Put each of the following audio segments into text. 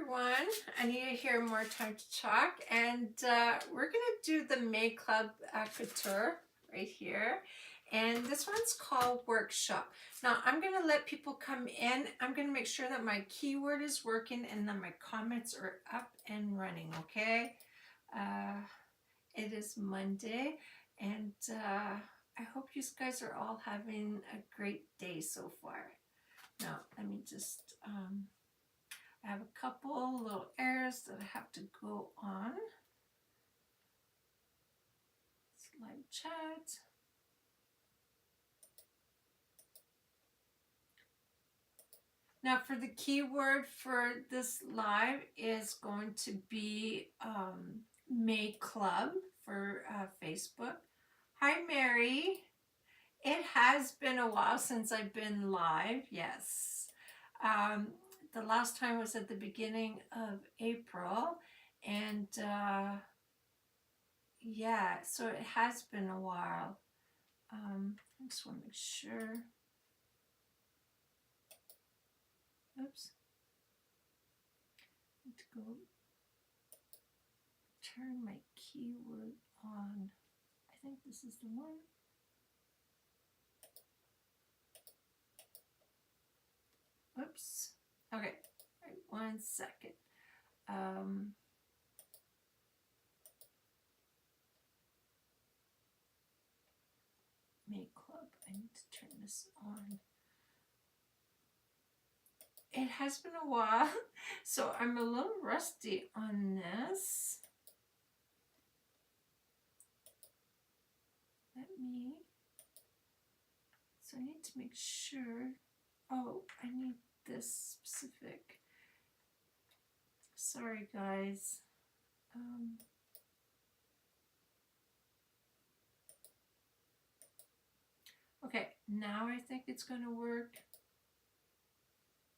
everyone. I need to hear more time to talk, and we're gonna do the May Club Couture right here, and this one's called Workshop. Now I'm gonna let people come in. I'm gonna make sure that my keyword is working and that my comments are up and running. Okay, it is Monday, and I hope you guys are all having a great day so far. Now let me just I have a couple little errors that I have to go on. Slide chat. Now for the keyword for this live is going to be May Club for Facebook. Hi Mary. It has been a while since I've been live, yes. The last time was at the beginning of April, and yeah, so it has been a while. I just want to make sure. Oops. I need to go turn my keyword on. I think this is the one. Oops. Okay. All right, 1 second. May Club. I need to turn this on. It has been a while, so I'm a little rusty on this. So I need to make sure. Oh, I need this specific. Sorry, guys. Okay, now I think it's going to work.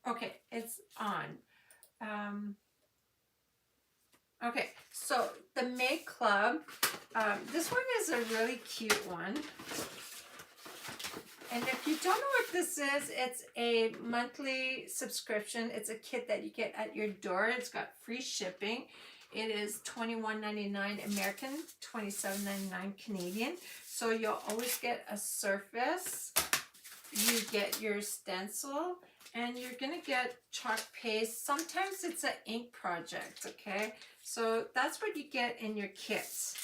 Okay, it's on. Okay, so the May Club, this one is a really cute one. And if you don't know what this is, it's a monthly subscription. It's a kit that you get at your door. It's got free shipping. It is $21.99 American, $27.99 Canadian. So you'll always get a surface. You get your stencil, and you're gonna get chalk paste. Sometimes it's an ink project, okay? So that's what you get in your kits.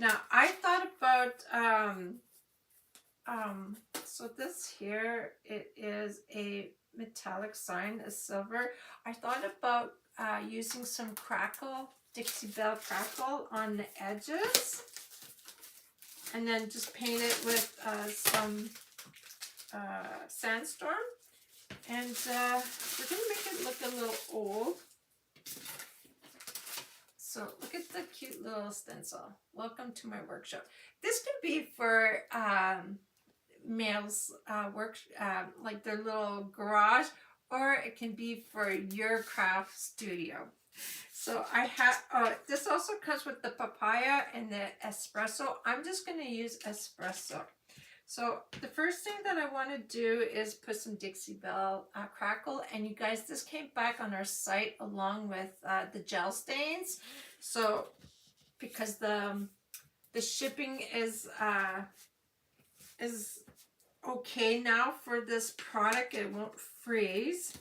Now I thought about so this here, it is a metallic sign, a silver. I thought about using some crackle, Dixie Belle crackle on the edges, and then just paint it with some sandstorm, and we're gonna make it look a little old. So look at the cute little stencil. Welcome to my workshop. This could be for males work, like their little garage, or it can be for your craft studio. So I have this also comes with the papaya and the espresso. I'm just going to use espresso. So the first thing that I want to do is put some Dixie Belle crackle, and you guys, this came back on our site along with the gel stains. So because the shipping is okay now for this product, it won't freeze,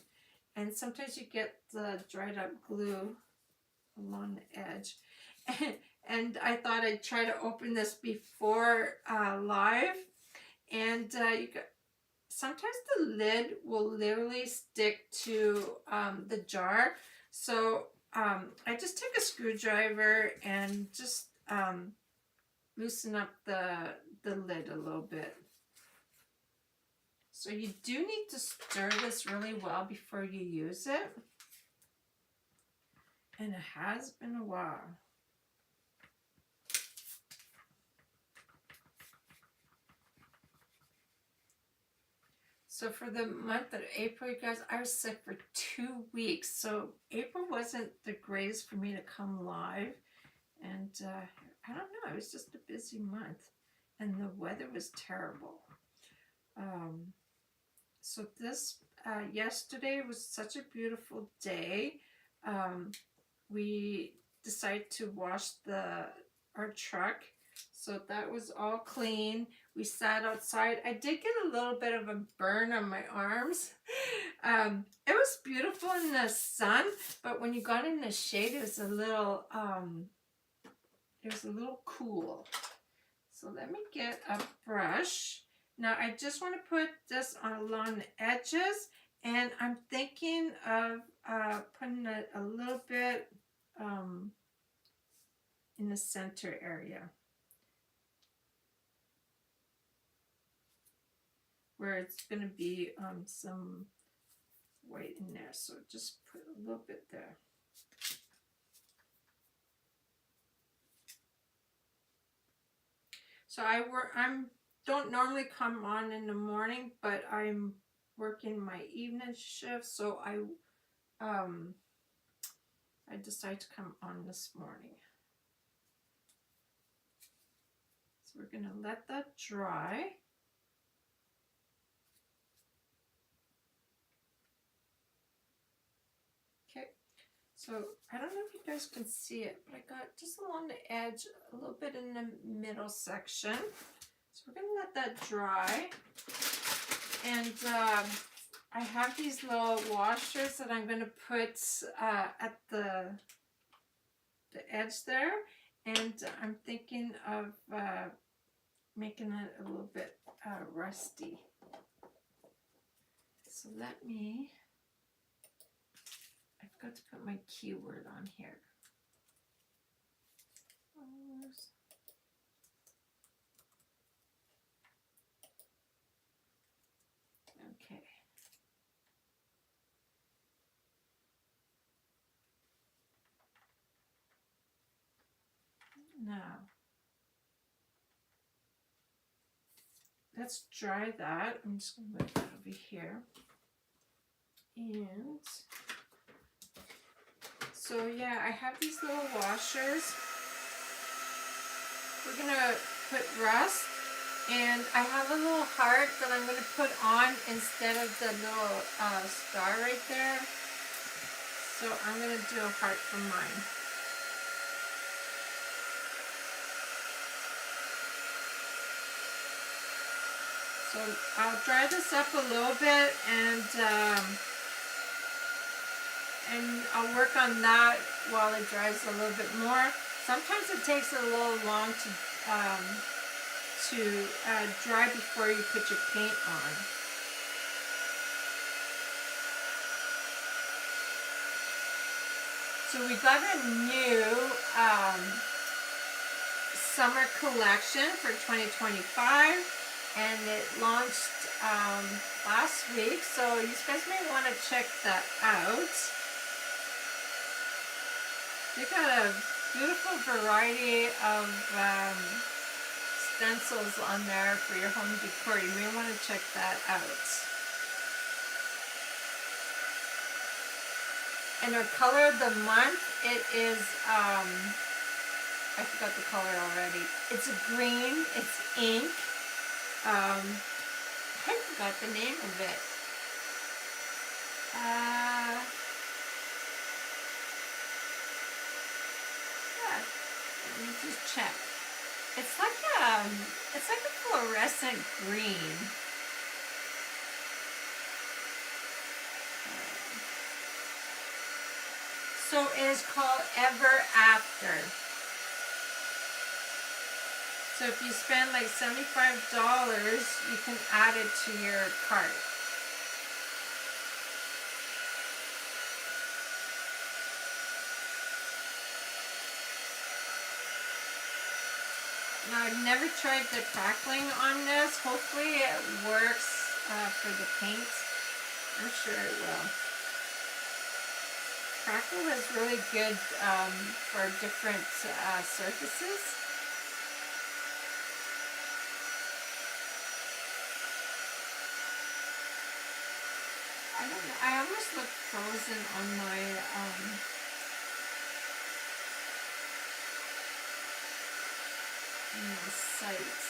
and sometimes you get the dried up glue along the edge. And I thought I'd try to open this before live, and sometimes the lid will literally stick to the jar, so I just take a screwdriver and just loosen up the lid a little bit. So you do need to stir this really well before you use it. And it has been a while. So for the month of April, you guys, I was sick for 2 weeks. So April wasn't the greatest for me to come live. And I don't know, it was just a busy month. And the weather was terrible. So this, yesterday was such a beautiful day. we decided to wash our truck. So that was all clean. We sat outside. I did get a little bit of a burn on my arms. It was beautiful in the sun, but when you got in the shade, it was a little cool. So let me get a brush. Now I just want to put this along the edges, and I'm thinking of putting it a little bit in the center area, where it's going to be some white in there. So just put a little bit there. So I don't normally come on in the morning, but I'm working my evening shift, so I decided to come on this morning. So we're gonna let that dry. Okay, so I don't know if you guys can see it, but I got just along the edge, a little bit in the middle section. So we're gonna let that dry. And I have these little washers that I'm gonna put at the edge there. And I'm thinking of making it a little bit rusty. So I've got to put my keyword on here. Okay. Now, let's dry that. I'm just going to move that over here. And so yeah, I have these little washers. We're going to put rust, and I have a little heart that I'm going to put on instead of the little star right there. So I'm going to do a heart for mine. So I'll dry this up a little bit, and I'll work on that while it dries a little bit more. Sometimes it takes a little long to dry before you put your paint on. So we got a new summer collection for 2025. And it launched last week, so you guys may want to check that out. They got a beautiful variety of stencils on there for your home decor. You may want to check that out. And our color of the month, it is, I forgot the color already. It's a green, it's ink. I forgot the name of it. Yeah, let me just check. It's like a fluorescent green. So it is called Ever After. So if you spend like $75, you can add it to your cart. Now I've never tried the crackling on this. Hopefully it works for the paint. I'm sure it will. Crackle is really good for different surfaces. I don't know. I almost look frozen on my sites.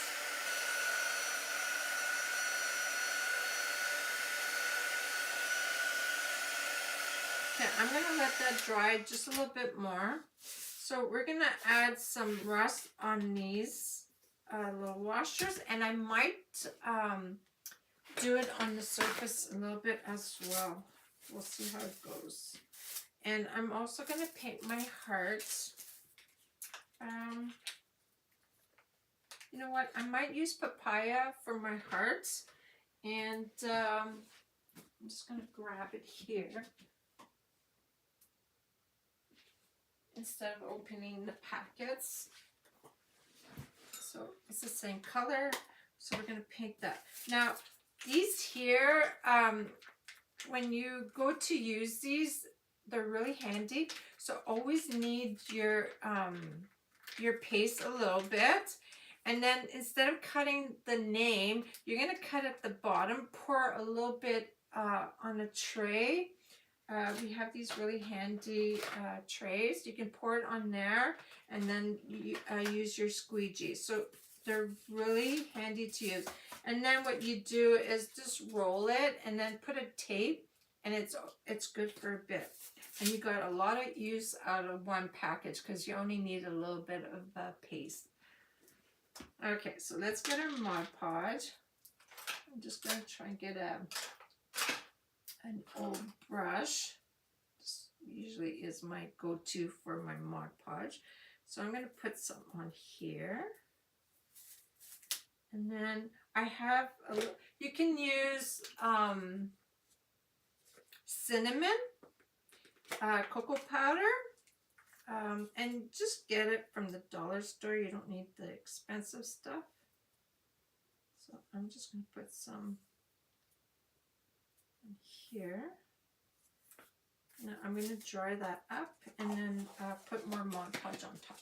Okay, I'm gonna let that dry just a little bit more. So we're gonna add some rust on these little washers, and I might do it on the surface a little bit as well. We'll see how it goes. And I'm also gonna paint my heart. You know what? I might use papaya for my heart, and I'm just gonna grab it here instead of opening the packets. So it's the same color, so we're gonna paint that. Now these here, when you go to use these, they're really handy. So always need your paste a little bit, and then instead of cutting the name, you're gonna cut at the bottom. Pour a little bit on a tray. We have these really handy trays. You can pour it on there, and then you use your squeegee. So they're really handy to use. And then what you do is just roll it, and then put a tape, and it's good for a bit. And you got a lot of use out of one package because you only need a little bit of paste. Okay, so let's get our Mod Podge. I'm just going to try and get an old brush. This usually is my go-to for my Mod Podge. So I'm going to put some on here. And then I have you can use cinnamon, cocoa powder, and just get it from the dollar store. You don't need the expensive stuff. So I'm just going to put some in here. Now I'm going to dry that up and then put more Mod Podge on top.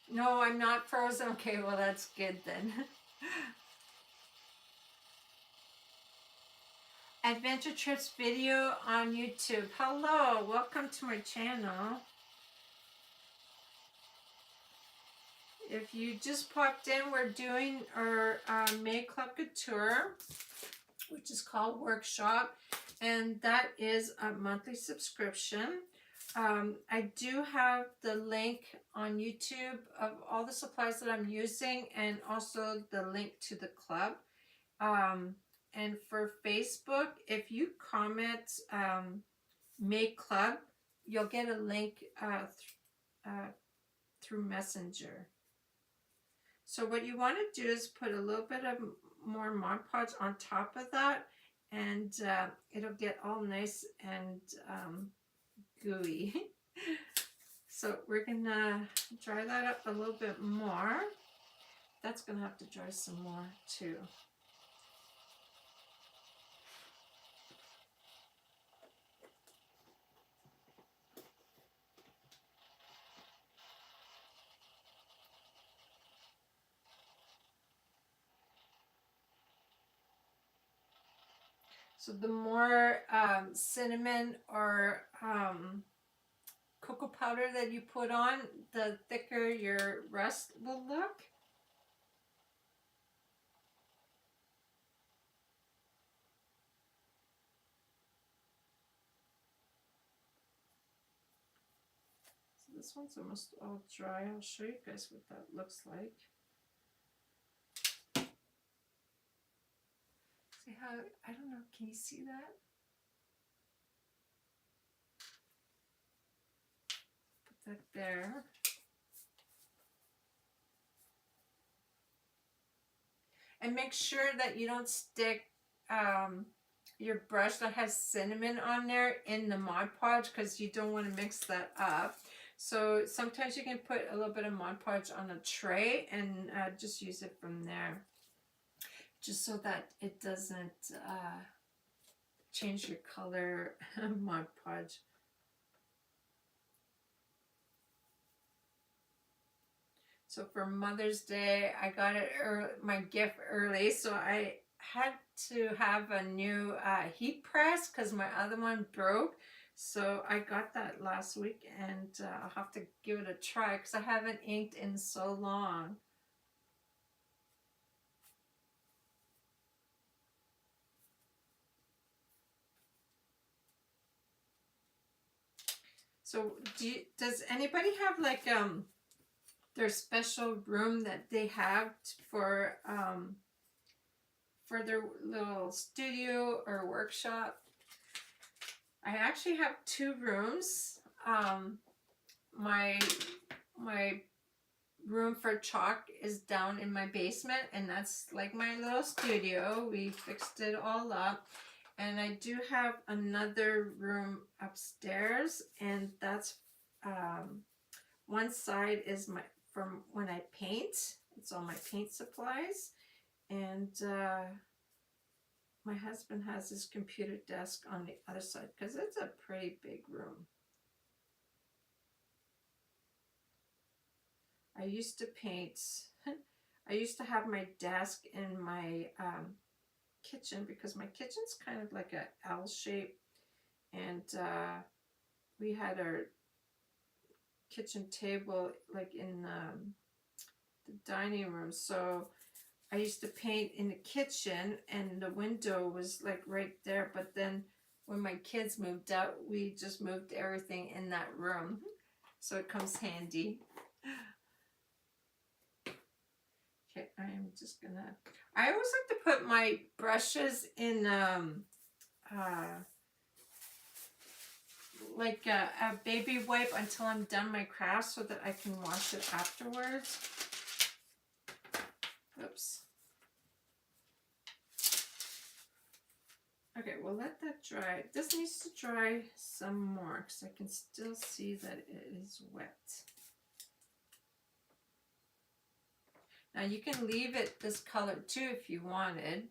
No, I'm not frozen. Okay, well that's good then. Adventure Trips video on YouTube. Hello, welcome to my channel. If you just popped in, we're doing our May Club Couture, which is called Workshop, and that is a monthly subscription. I do have the link on YouTube of all the supplies that I'm using, and also the link to the club. And for Facebook, if you comment Make Club, you'll get a link through Messenger. So what you want to do is put a little bit of more Mod Podge on top of that, and it'll get all nice and gooey. So we're gonna dry that up a little bit more. That's gonna have to dry some more too. So the more cinnamon or cocoa powder that you put on, the thicker your rust will look. So this one's almost all dry. I'll show you guys what that looks like. See how, I don't know, can you see that? Put that there. And make sure that you don't stick your brush that has cinnamon on there in the Mod Podge, because you don't want to mix that up. So sometimes you can put a little bit of Mod Podge on a tray and just use it from there, just so that it doesn't change your color. Mod Podge. So for Mother's Day, I got it my gift early, so I had to have a new heat press because my other one broke. So I got that last week, and I'll have to give it a try because I haven't inked in so long. So does anybody have like their special room that they have for their little studio or workshop? I actually have two rooms. My my room for chalk is down in my basement, and that's like my little studio. We fixed it all up. And I do have another room upstairs, and that's one side is my from when I paint. It's all my paint supplies, and my husband has his computer desk on the other side because it's a pretty big room. I used to paint. I used to have my desk in my kitchen because my kitchen's kind of like a L shape, and we had our kitchen table like in the dining room. So I used to paint in the kitchen, and the window was like right there. But then when my kids moved out, we just moved everything in that room. So it comes handy. Okay, I'm just gonna, I always like to put my brushes in like a baby wipe until I'm done my craft so that I can wash it afterwards. Oops. Okay, we'll let that dry. This needs to dry some more because I can still see that it is wet. Now you can leave it this color too if you wanted.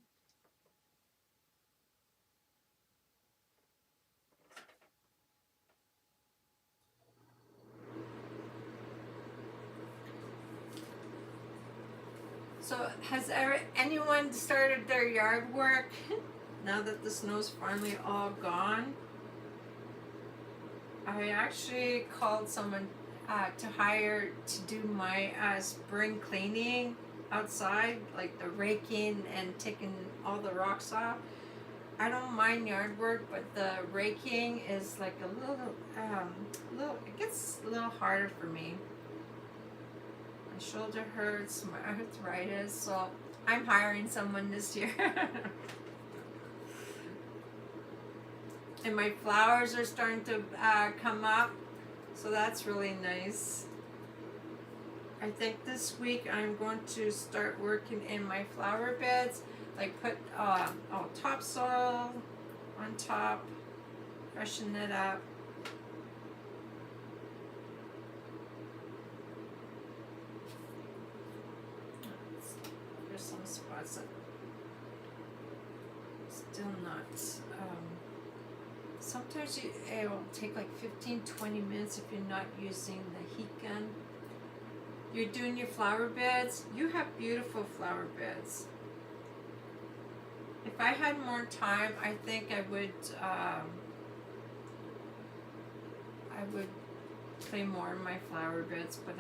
So has anyone started their yard work now that the snow's finally all gone? I actually called someone to hire to do my spring cleaning outside, like the raking and taking all the rocks off. I don't mind yard work, but the raking is like a little, it gets a little harder for me. My shoulder hurts, my arthritis, so I'm hiring someone this year. And my flowers are starting to come up, so that's really nice. I think this week I'm going to start working in my flower beds, like put topsoil on top, freshen it up. There's some spots that still not. Sometimes it will take like 15-20 minutes if you're not using the heat gun. You're doing your flower beds. You have beautiful flower beds. If I had more time, I think I would play more in my flower beds, but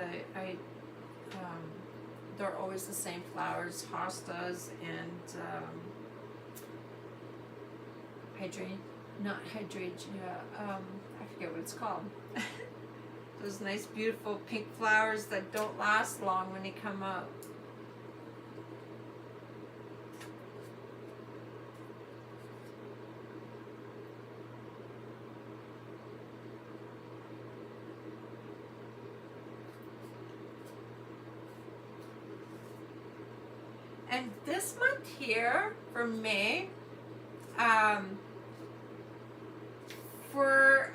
they're always the same flowers, hostas and hydrangea, I forget what it's called. Those nice beautiful pink flowers that don't last long when they come out. And this month here for May, for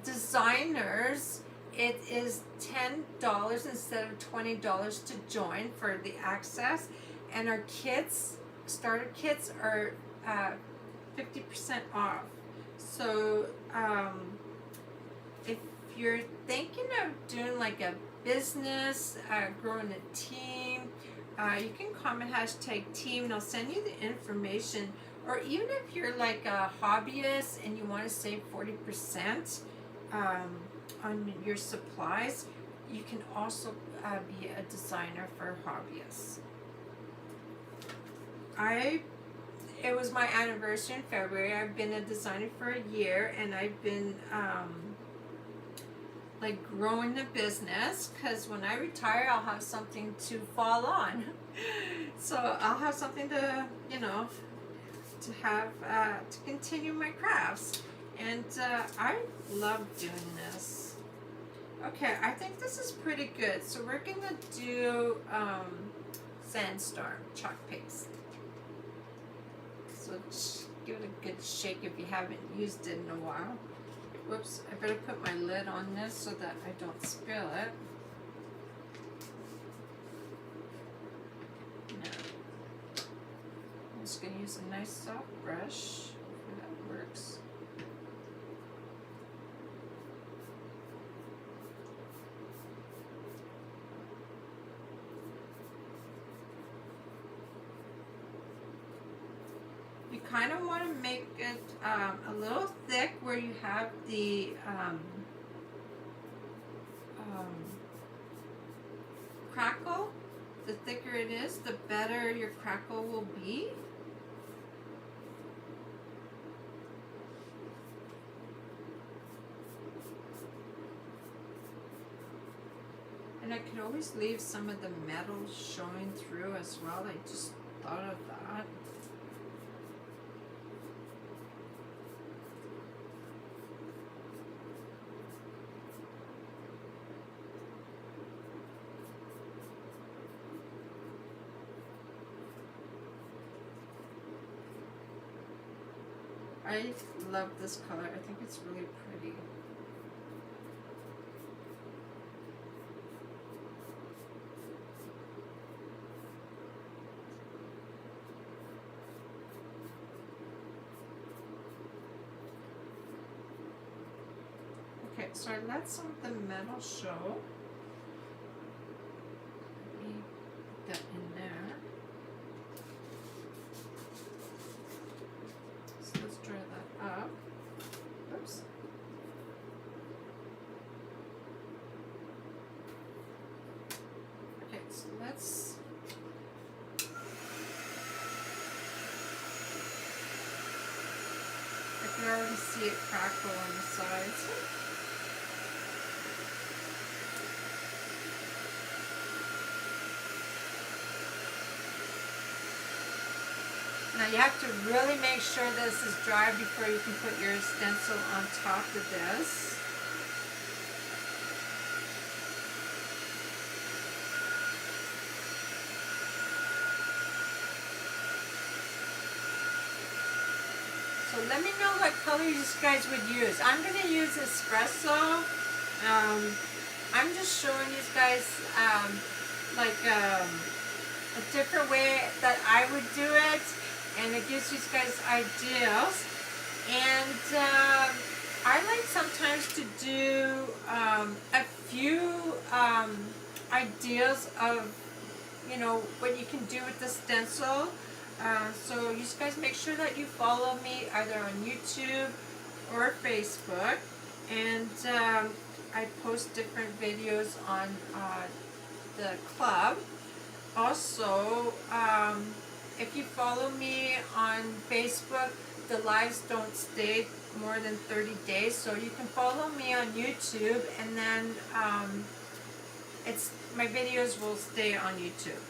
designers, it is $10 instead of $20 to join for the access, and our kits, starter kits, are 50% off. So if you're thinking of doing like a business, growing a team, you can comment #team, and I'll send you the information or even if you're like a hobbyist and you want to save 40% on your supplies, you can also be a designer for hobbyists. It was my anniversary in February. I've been a designer for a year, and I've been like growing the business, because when I retire I'll have something to fall on. So I'll have something to, you know, to have to continue my crafts, and I love doing this. Okay, I think this is pretty good. So we're gonna do sandstorm chalk paste. So just give it a good shake if you haven't used it in a while. Whoops, I better put my lid on this so that I don't spill it. Now, I'm just going to use a nice soft brush. Hopefully that works. You kind of want to make it a little thick where you have the crackle. The thicker it is, the better your crackle will be. And I could always leave some of the metal showing through as well. I just thought of that. I love this color. I think it's really pretty. Okay, so I let some of the metal show. Let me put that in there. So let's dry that up. Oops. Okay, so let's I can already see it crackle on the sides. Now you have to really make sure this is dry before you can put your stencil on top of this. So let me know what colors you guys would use. I'm going to use espresso. I'm just showing you guys a different way that I would do it, and it gives you guys ideas. And I like sometimes to do a few ideas of, you know, what you can do with the stencil. So you guys make sure that you follow me either on YouTube or Facebook, and I post different videos on the club. Also, if you follow me on Facebook, the lives don't stay more than 30 days, so you can follow me on YouTube, and then my videos will stay on YouTube.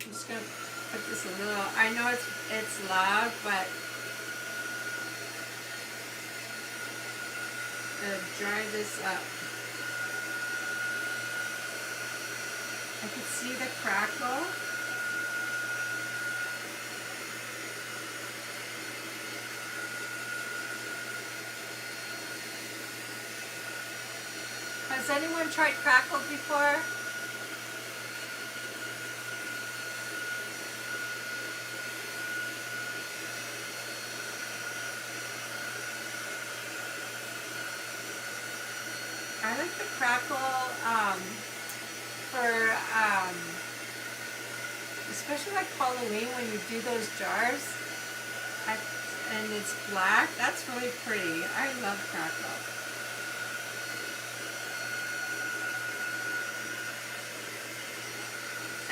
I'm just gonna put this a little. I know it's loud, but dry this up. I can see the crackle. Has anyone tried crackle before? I like the crackle for, especially like Halloween when you do those jars. And it's black. That's really pretty. I love crackle.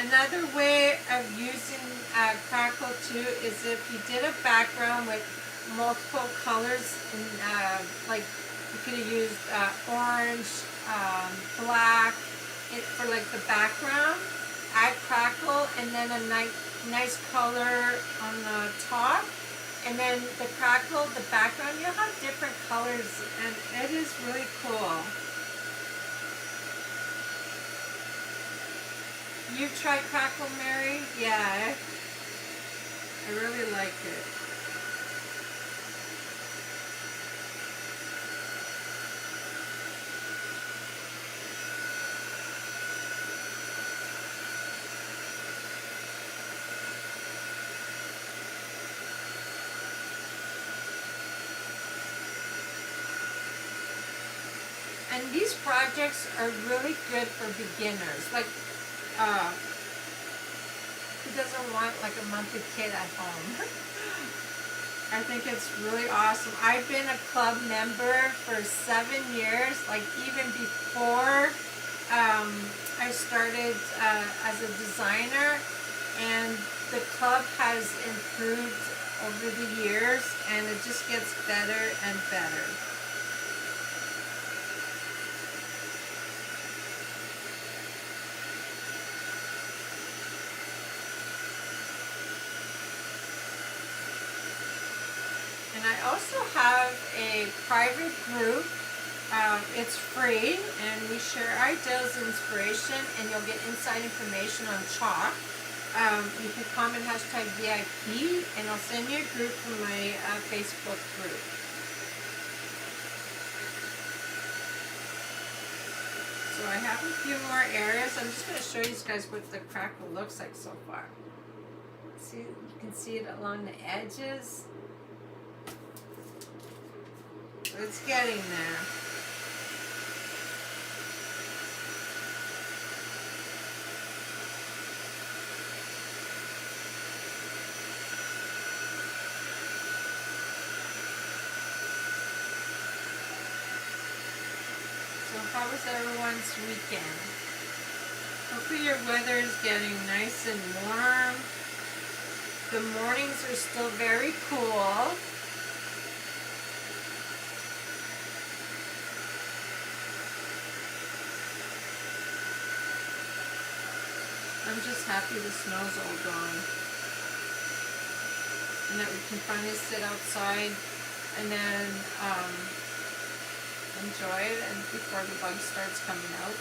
Another way of using crackle too is if you did a background with multiple colors, and like you could have used orange, black for like the background. Add crackle and then a nice color on the top. And then the crackle, the background, you'll have different colors, and it is really cool. You've tried crackle, Mary? Yeah, I really like it. And these projects are really good for beginners. Like, who doesn't want like a monthly kit at home? I think it's really awesome. I've been a club member for 7 years, like even before I started as a designer, and the club has improved over the years, and it just gets better and better. And I also have a private group. It's free, and we share ideas and inspiration, and you'll get inside information on chalk. You can comment hashtag VIP, and I'll send you a group from my Facebook group. So I have a few more areas. I'm just going to show you guys what the crackle looks like so far. See, you can see it along the edges. It's getting there. So how was everyone's weekend? Hopefully your weather is getting nice and warm. The mornings are still very cool. I'm just happy the snow's all gone, and that we can finally sit outside and then enjoy it, and before the bug starts coming out.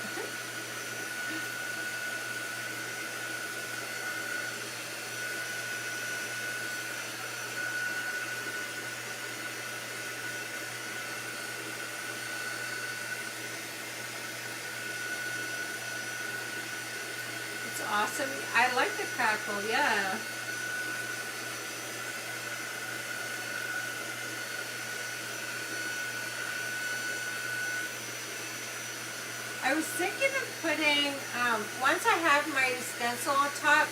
Awesome. I like the crackle, yeah. I was thinking of putting, once I have my stencil on top,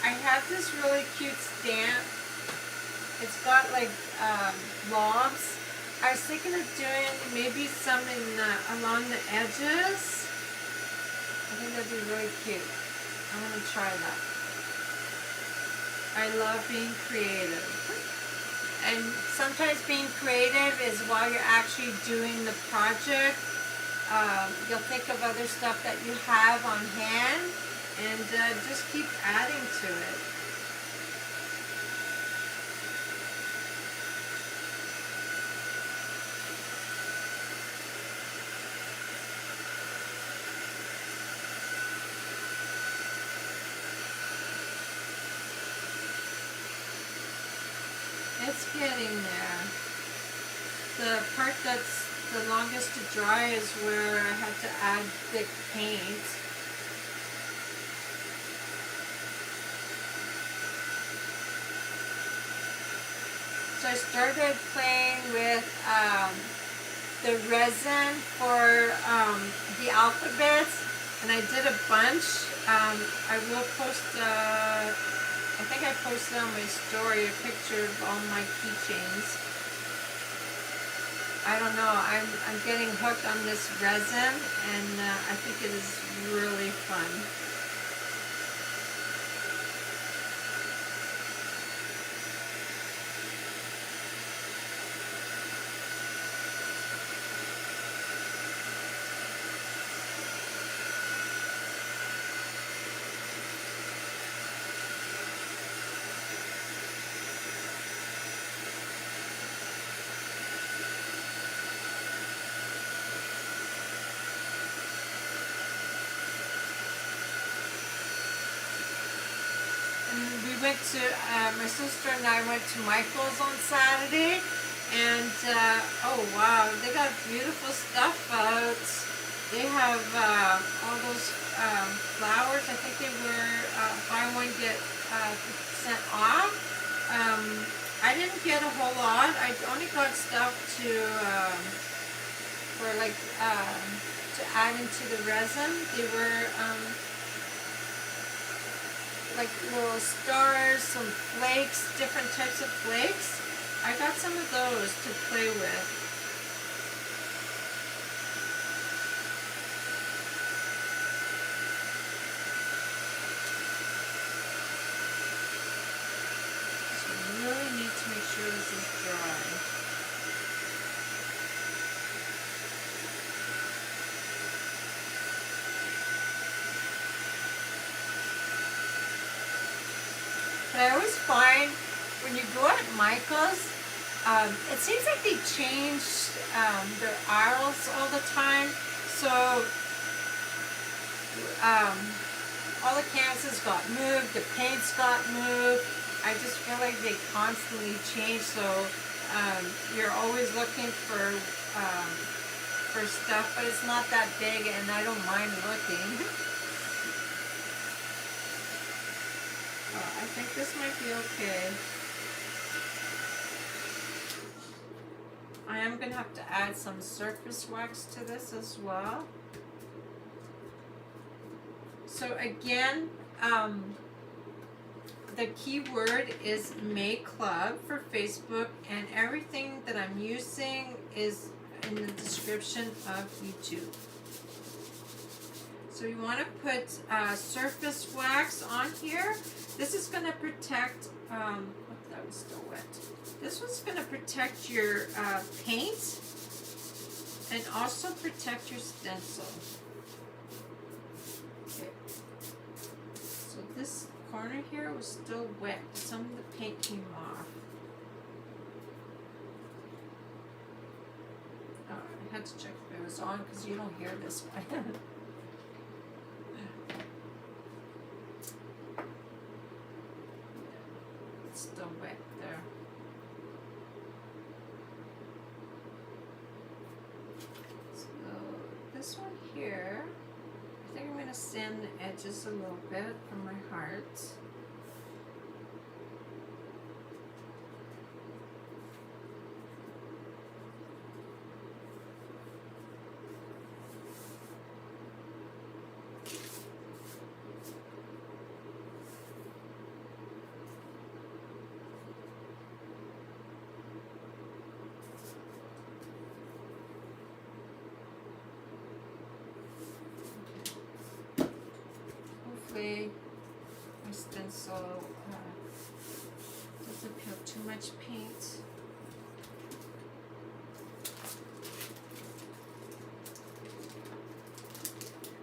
I have this really cute stamp. It's got like lobs. I was thinking of doing maybe some along the edges. I think that'd be really cute. I'm going to try that. I love being creative. And sometimes being creative is while you're actually doing the project. You'll think of other stuff that you have on hand, and just keep adding to it. It's getting there. The part that's the longest to dry is where I had to add thick paint. So I started playing with the resin for the alphabets, and I did a bunch. I will post, I think I posted on my story a picture of all my keychains. I don't know, I'm getting hooked on this resin, and I think it is really fun. We went to, my sister and I went to Michael's on Saturday, and oh wow, they got beautiful stuff out. They have all those flowers. I think they were buy one get percent off. I didn't get a whole lot. I only got stuff to for like to add into the resin. They were like little stars, some flakes, different types of flakes. I got some of those to play with. So I really need to make sure this is dry. But I always find when you go at Michael's, it seems like they change their aisles all the time. So all the canvases got moved, the paints got moved. I just feel like they constantly change. So you're always looking for stuff, but it's not that big, and I don't mind looking. I think this might be okay. I am going to have to add some surface wax to this as well. So again, the keyword is May Club for Facebook, and everything that I'm using is in the description of YouTube. So you want to put surface wax on here. This is going to protect, that was still wet. This one's going to protect your paint and also protect your stencil. Okay. So this corner here was still wet. Some of the paint came off. Oh, I had to check if it was on because you don't hear this one. Still wet there. So this one here, I think I'm going to sand the edges a little bit from my heart. Hopefully my stencil doesn't feel too much paint.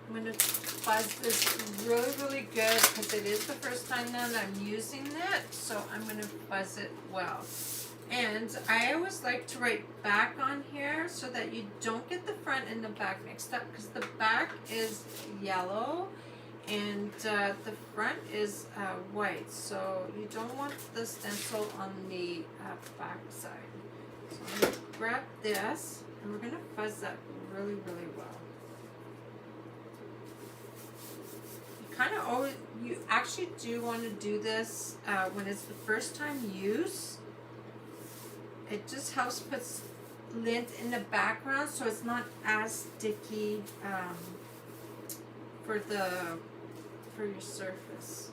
I'm going to fuzz this really good because it is the first time now that I'm using it, so I'm going to fuzz it well. And I always like to write back on here so that you don't get the front and the back mixed up, because the back is yellow and the front is white, so you don't want the stencil on the back side. So I'm going to grab this and we're going to fuzz that really well. You kind of always, you actually do want to do this when it's the first time use. It just helps put lint in the background so it's not as sticky for your surface.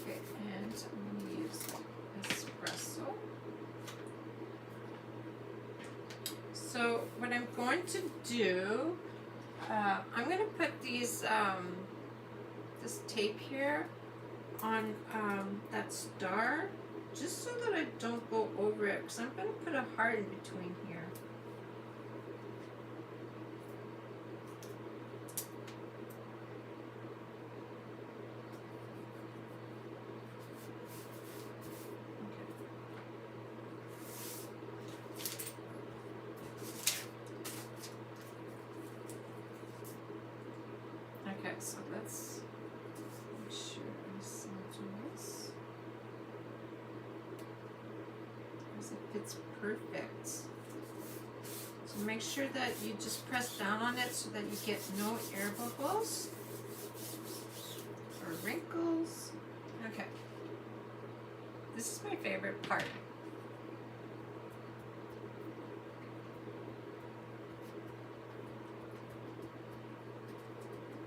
Okay, and I'm going to use espresso. So what I'm going to do, I'm going to put these this tape here on that star, just so that I don't go over it, because I'm going to put a heart in between here. Okay, so let's make sure I center this. Because it fits perfect. So make sure that you just press down on it so that you get no air bubbles or wrinkles. Okay. This is my favorite part.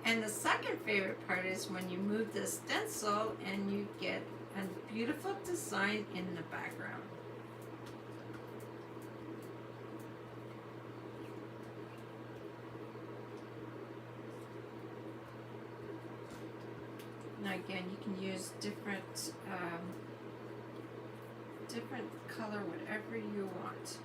And the second favorite part is when you move the stencil and you get a beautiful design in the background. Now again, you can use different color, whatever you want.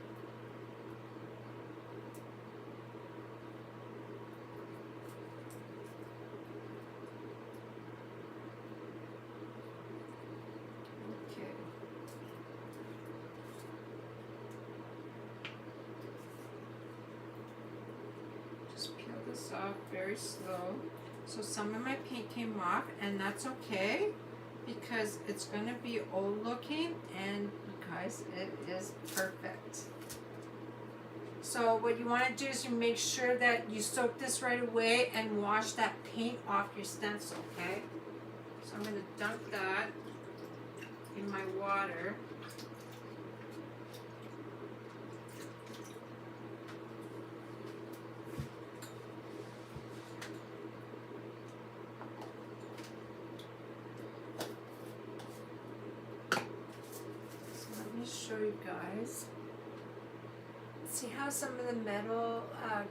This off very slow. So some of my paint came off, and that's okay because it's going to be old looking, and guys, it is perfect. So what you want to do is you make sure that you soak this right away and wash that paint off your stencil, okay? So I'm going to dunk that in my water. Show you guys. See how some of the metal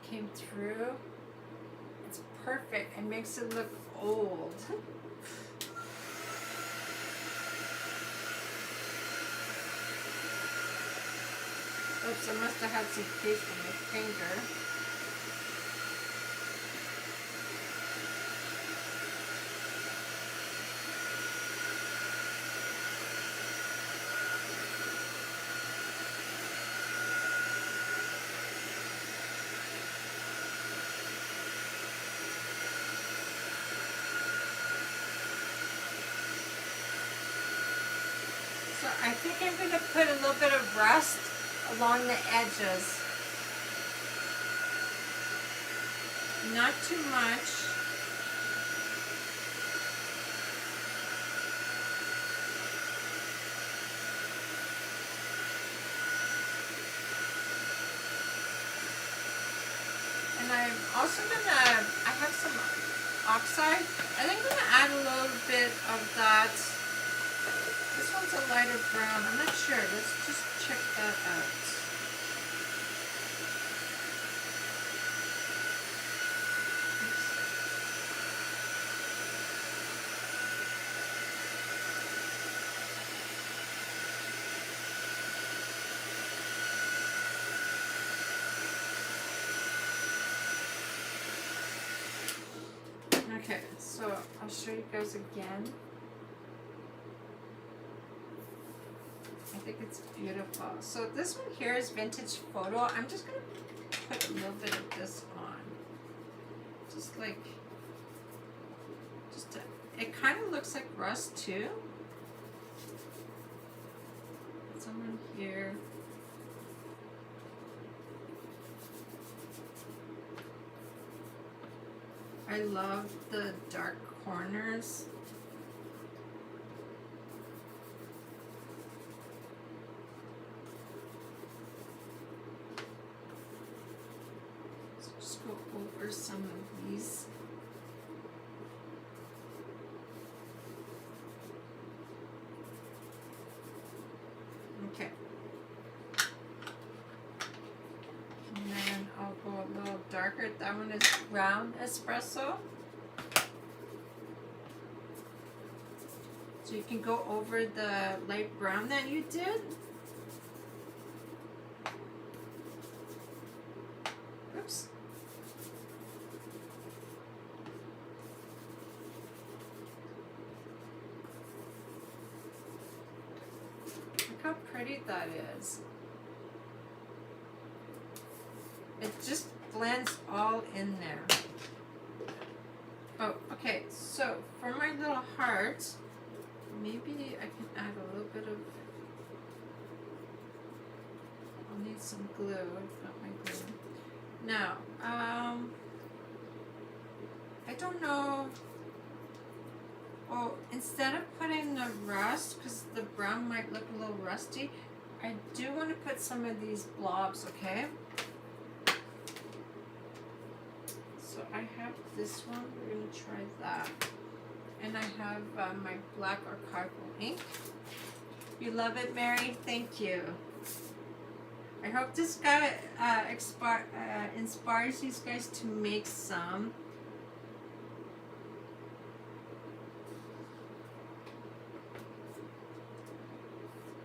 came through? It's perfect. It makes it look old. Oops, I must have had some paste on my finger. I think I'm going to put a little bit of rust along the edges. Not too much. And I'm also going to, I have some oxide. I think I'm going to add a little bit of that. This one's a lighter brown. I'm not sure. Let's just check that out. Okay, so I'll show you guys again. I think it's beautiful. So this one here is vintage photo. I'm just going to put a little bit of this on. Just like, it kind of looks like rust too. Someone here. I love the dark corners. over some of these. Okay. And then I'll go a little darker. That one is brown espresso. So you can go over the light brown that you did. Oops. Look how pretty that is. It just blends all in there. Oh, okay, so for my little heart, maybe I can add a little bit of, I'll need some glue. I've got my glue. Now, I don't know. Oh, instead of putting the rust, because the brown might look a little rusty, I do want to put some of these blobs, okay? So I have this one. We're going to try that. And I have my black archival ink. You love it, Mary? Thank you. I hope this guy inspires you guys to make some.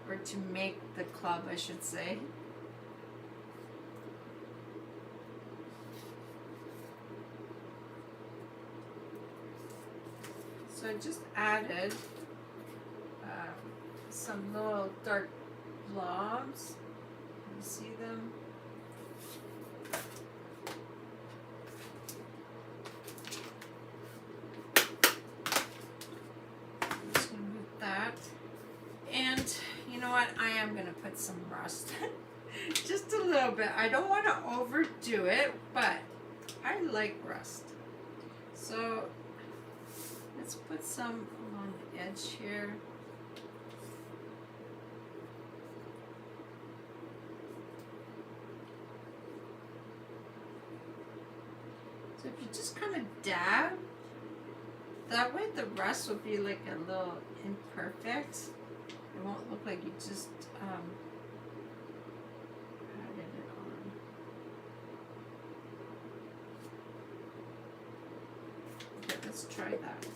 Or to make the club, I should say. So I just added some little dark blobs. Can you see them? I'm just going to move that. And you know what? I am going to put some rust. Just a little bit. I don't want to overdo it, but I like rust. So let's put some along the edge here. So if you just kind of dab, that way the rest will be like a little imperfect. It won't look like you just added it on. Okay, let's try that.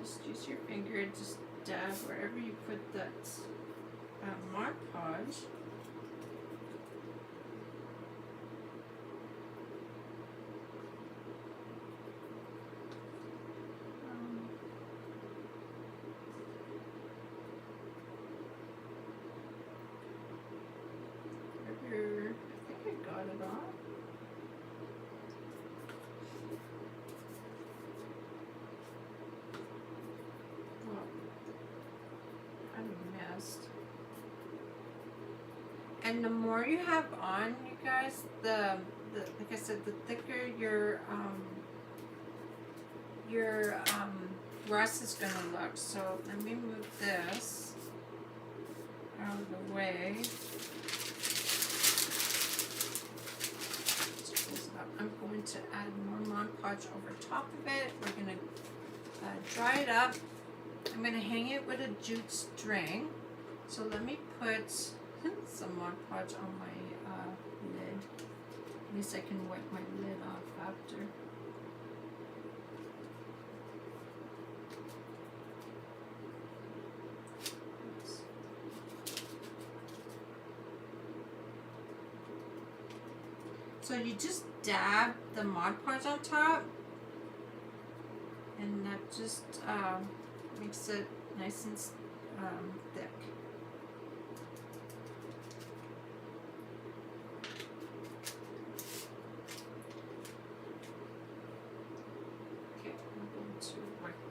Just use your finger, just dab wherever you put that Mod Podge. I think I got it off. And the more you have on, you guys, the like I said, the thicker your rust is gonna look. So let me move this out of the way. I'm going to add more Mod Podge over top of it. We're gonna dry it up. I'm gonna hang it with a jute string. So let me put some Mod Podge on my lid. At least I can wipe my lid off after. Oops. So you just dab the Mod Podge on top, and that just makes it nice and thick.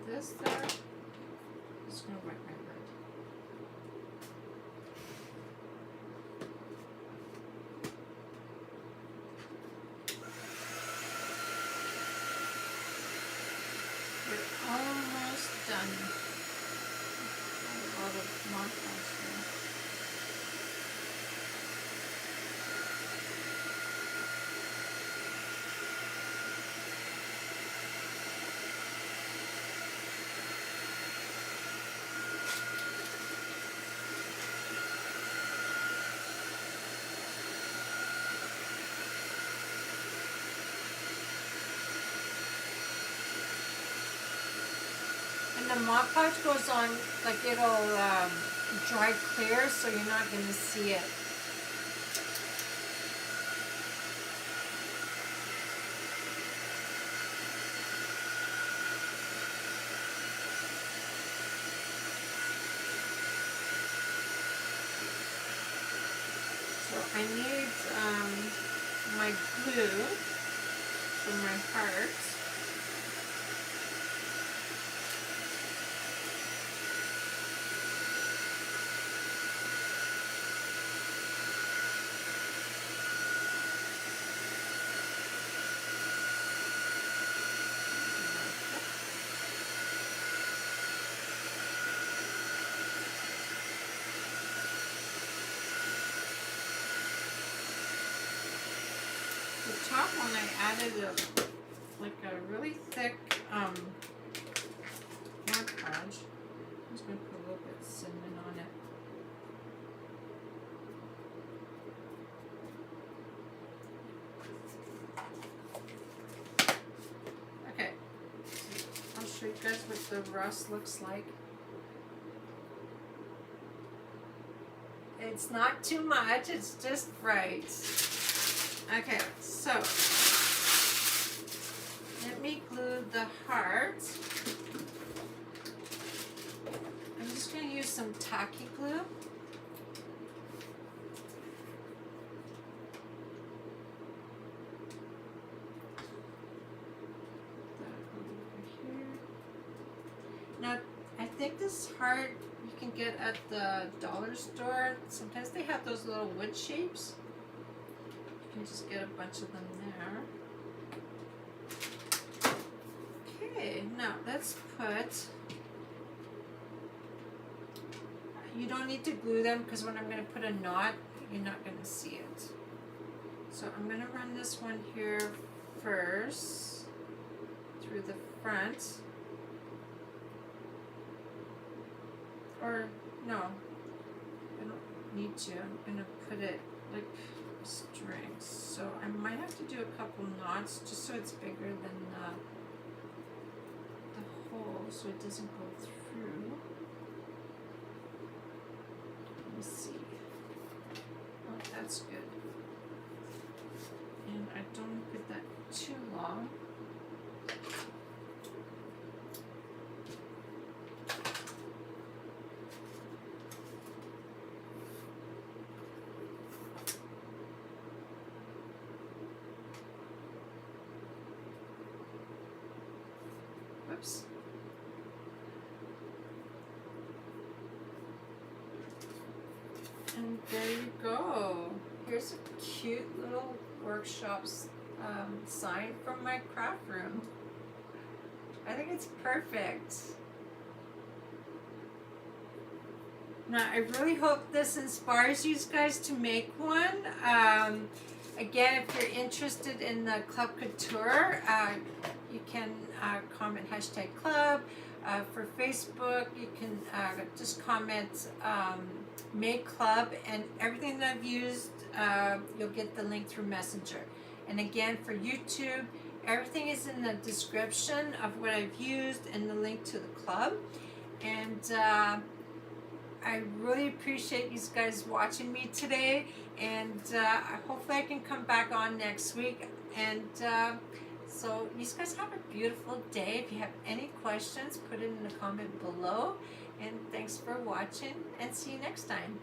This there. I'm just going to wipe my lid. We're almost done. Mod Podge here. And the Mod Podge goes on, like it'll dry clear, so you're not going to see it. So I need my glue for my heart. The top one I added like a really thick Mod Podge. I'm just going to put a little bit of cinnamon on it. Okay, I'll show you guys what the rust looks like. It's not too much, it's just right. Okay, so let me glue the heart. I'm just going to use some tacky glue. Now, I think this heart you can get at the dollar store. Sometimes they have those little wood shapes. You can just get a bunch of them there. Okay, now let's put, you don't need to glue them because when I'm going to put a knot, you're not going to see it. So I'm going to run this one here first through the front. Or, no, I don't need to. I'm going to put it like strings. So I might have to do a couple knots just so it's bigger than the hole so it doesn't go through. Let me see. Oh, that's good. And I don't put that too long. Whoops. And there you go. Here's a cute little workshops sign from my craft room. I think it's perfect. Now, I really hope this inspires you guys to make one. Again, if you're interested in the Club Couture, you can comment #club. For Facebook, you can just comment Make Club, and everything that I've used, you'll get the link through Messenger. And again, for YouTube, everything is in the description of what I've used and the link to the club. And I really appreciate you guys watching me today, and hopefully I can come back on next week. And so you guys have a beautiful day. If you have any questions, put it in the comment below. And thanks for watching, and see you next time.